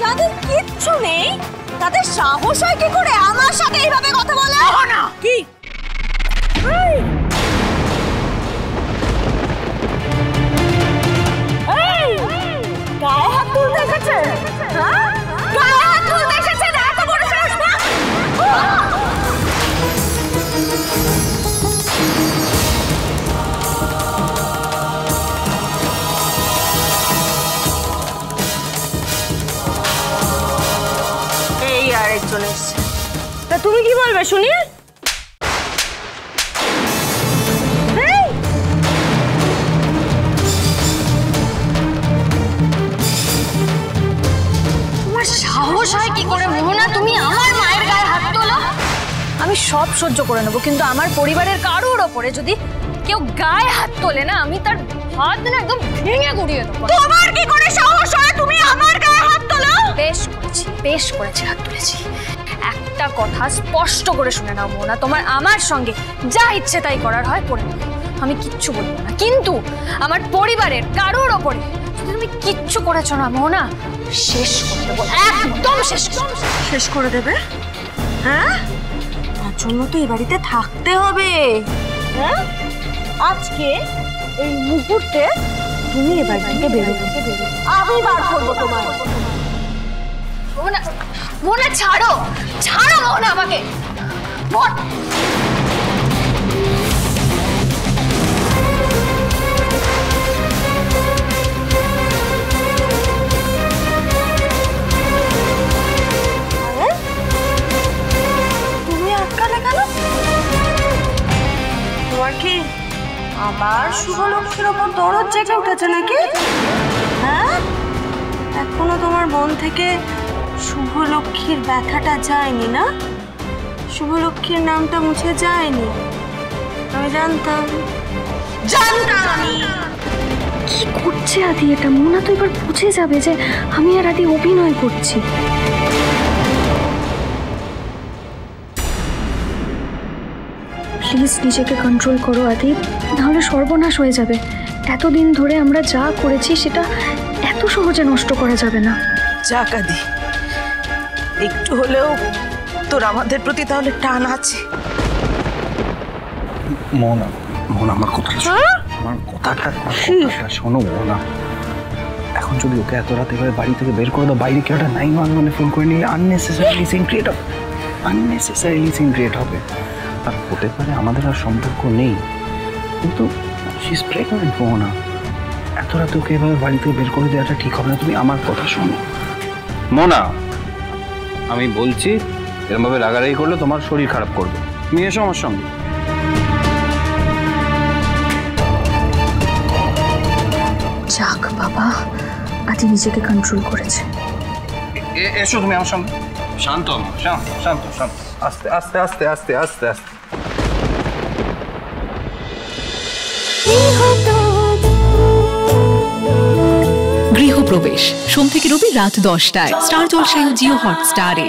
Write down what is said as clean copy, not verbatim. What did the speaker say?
যাদের কিচ্ছু নেই তাদের সাহস হয় কি করে আমার সাথে এইভাবে কথা বলে? না কি গায়ে হাত তুলতে এসেছে? গায়ে হাত তুলতে এসেছে? এত বড় সাহস না? এই আরেকজন এসছে। তা তুমি কি বলবে শুনি? সাহস হয় কি করে মোহনা তুমি আমার মায়ের গায়ে হাত তোলো? আমি সব সহ্য করে নেবো, কিন্তু আমার পরিবারের কারোর ওপরে যদি কেউ গায়ে হাত তোলে না, আমি তার হাত না একদম ভেঙে গুড়িয়ে দেবো। তোমার কি করে সাহস হয় তুমি আমার গায়ে হাত তোলো? বেশ করেছি হাত তুলেছি। একটা কথা স্পষ্ট করে শুনে নাও মোহনা, তোমার আমার সঙ্গে যা ইচ্ছে তাই করার হয় করে নাও, আমি কিচ্ছু বলবো না। কিন্তু আমার পরিবারের কারোর ওপরে যদি তুমি কিচ্ছু করেছো না মোহনা, শেষ করে দেবো, একদম শেষ করে দেবে। হ্যাঁ, তার জন্য তো এই বাড়িতে থাকতে হবে। হ্যাঁ, আজকে এই মুহূর্তে তুমি এ বাড়ি থেকে বেরোবে, আমি বার করবো তোমার। মোহনা ছাড়ো মোহনা আমাকে। আবার শুভলক্ষ্মীর ওপর দরদ জেগে উঠেছে নাকি? হ্যাঁ, এখনো তোমার মন থেকে শুভলক্ষ্মীর ব্যথাটা যায়নি না? শুভলক্ষ্মীর নামটা মুছে যায়নি? আমি জানতাম আমি। কি করছে আদি এটা? মোনা তো এবার বুঝে যাবে যে আমি আর আদি অভিনয় করছি। প্লিজ নিজেকে কন্ট্রোল করো আদি, নাহলে সর্বনাশ হয়ে যাবে। এতদিন ধরে আমরা যা করেছি সেটা এত সহজে নষ্ট করা যাবে না। যাক আদি, একটু হলেও তোর আমাদের প্রতি তাহলে টান আছে। মোনা আমার কথাটা শোনো মোনা। এখন যদি ওকে এত রাতে এভাবে বাড়ি থেকে বের করে দাও, বাইরে কেউ একটা 911 ফোন করে নিলে আননেসেসারিলি সিন ক্রিয়েট হবে। আর হতে পারে আমাদের আর সম্পর্ক নেই, কিন্তু শি ইজ প্রেগন্যান্ট মোনা। এত রাতে ওকে এভাবে বাড়ি থেকে বের করে দেওয়াটা ঠিক হবে না। তুমি আমার কথা শোনো মোনা, আমি বলছি এরকমভাবে রাগারাগি করলে তোমার শরীর খারাপ করবে। তুমি এসো আমার সঙ্গে। যাক বাবা, আদি নিজেকে কন্ট্রোল করেছে। এসো তুমি আমার সঙ্গে। শান্ত আস্তে আস্তে আস্তে আস্তে আস্তে আস্তে। গৃহপ্রবেশ সোম থেকে রবি রাত 10টায় স্টার জলসায় ও জিও হটস্টারে।